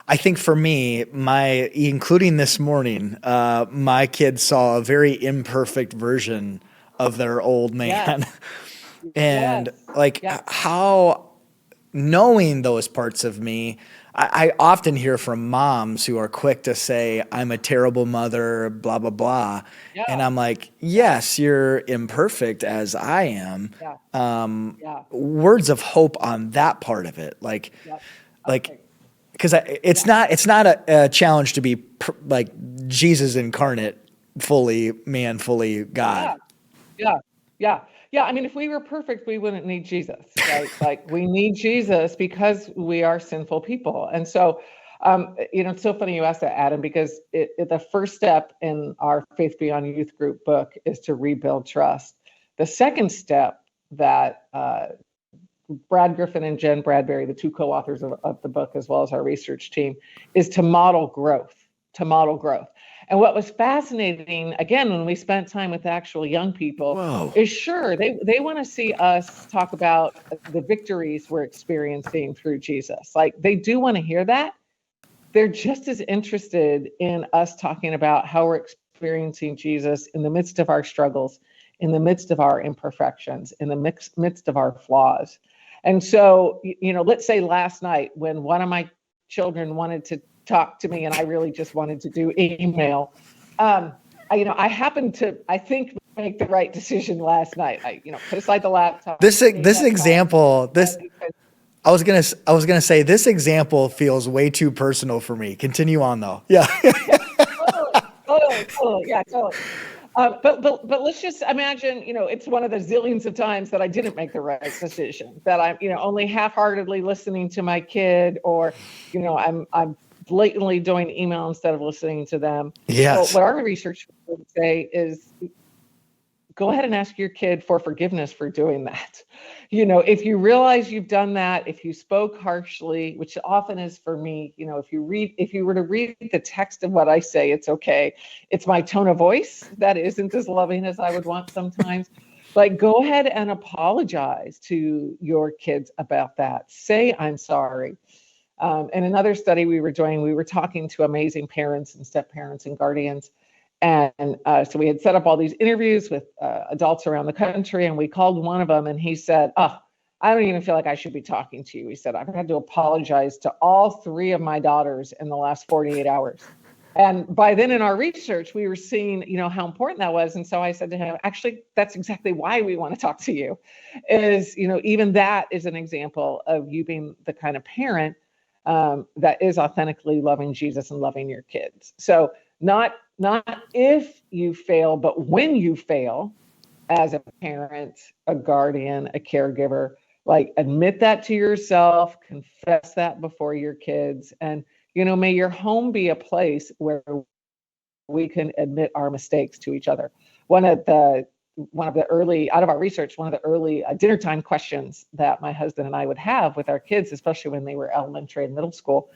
I think for me, including this morning, my kids saw a very imperfect version of their old man. Yes. And Yes. like Yeah. how knowing those parts of me, I often hear from moms who are quick to say, I'm a terrible mother, blah, blah, blah. And Yeah. I'm like, Yeah. yes, you're imperfect as I am. Yeah. Yeah. Words of hope on that part of it. Yep. Like, Okay. because Yeah. it's not a challenge to be like Jesus incarnate, fully man, fully God. Yeah. Yeah. Yeah. Yeah. I mean, if we were perfect, we wouldn't need Jesus, right? Like we need Jesus because we are sinful people. And so, it's so funny you asked that, Adam, because the first step in our Faith Beyond Youth Group book is to rebuild trust. The second step that Brad Griffin and Jen Bradbury, the two co-authors of the book, as well as our research team, is to model growth, to model growth. And what was fascinating, again, when we spent time with actual young people, Whoa. is sure, they want to see us talk about the victories we're experiencing through Jesus. Like they do want to hear that. They're just as interested in us talking about how we're experiencing Jesus in the midst of our struggles, in the midst of our imperfections, in the midst of our flaws. And so, let's say last night when one of my children wanted to talk to me and I really just wanted to do email, I happened to, I think, make the right decision last night. I, put aside the laptop. This made this that time, example, this because I was gonna say this example feels way too personal for me. Continue on though. Yeah. yeah, totally, yeah, totally. But let's just imagine, it's one of the zillions of times that I didn't make the right decision, that I'm, only half-heartedly listening to my kid, or, I'm blatantly doing email instead of listening to them. Well, Yes. what our research would say is go ahead and ask your kid for forgiveness for doing that. If you realize you've done that, if you spoke harshly, which often is for me, if you were to read the text of what I say, it's okay. It's my tone of voice that isn't as loving as I would want sometimes. Like, go ahead and apologize to your kids about that. Say, I'm sorry. In another study we were doing, we were talking to amazing parents and step parents and guardians. And so we had set up all these interviews with adults around the country, and we called one of them, and he said, "Oh, I don't even feel like I should be talking to you." He said, "I've had to apologize to all three of my daughters in the last 48 hours." And by then in our research, we were seeing, how important that was. And so I said to him, actually, that's exactly why we want to talk to you, is, even that is an example of you being the kind of parent that is authentically loving Jesus and loving your kids. So not if you fail, but when you fail as a parent, a guardian, a caregiver, like admit that to yourself, confess that before your kids, and may your home be a place where we can admit our mistakes to each other. One of the early, out of our research, one of the early dinner time questions that my husband and I would have with our kids, especially when they were elementary and middle school,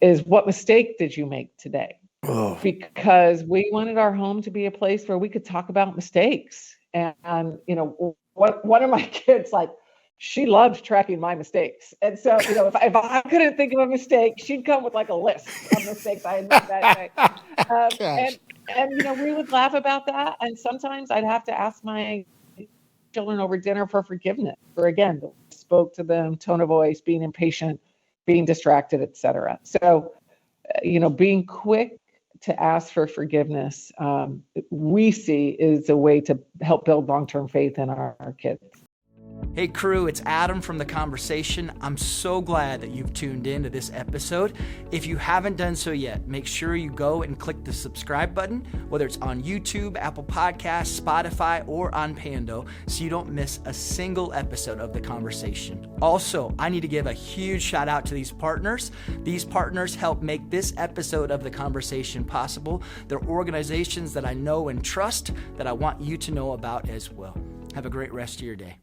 is, what mistake did you make today? Oh. Because we wanted our home to be a place where we could talk about mistakes. And one of my kids, like, she loved tracking my mistakes. And so, if I couldn't think of a mistake, she'd come with like a list of mistakes I had made that day. Gosh. And we would laugh about that. And sometimes I'd have to ask my children over dinner for forgiveness for, again, spoke to them, tone of voice, being impatient, being distracted, etc. So, being quick to ask for forgiveness, we see is a way to help build long-term faith in our kids. Hey crew, it's Adam from The Conversation. I'm so glad that you've tuned in to this episode. If you haven't done so yet, make sure you go and click the subscribe button, whether it's on YouTube, Apple Podcasts, Spotify, or on Pando, so you don't miss a single episode of The Conversation. Also, I need to give a huge shout out to these partners. These partners help make this episode of The Conversation possible. They're organizations that I know and trust, that I want you to know about as well. Have a great rest of your day.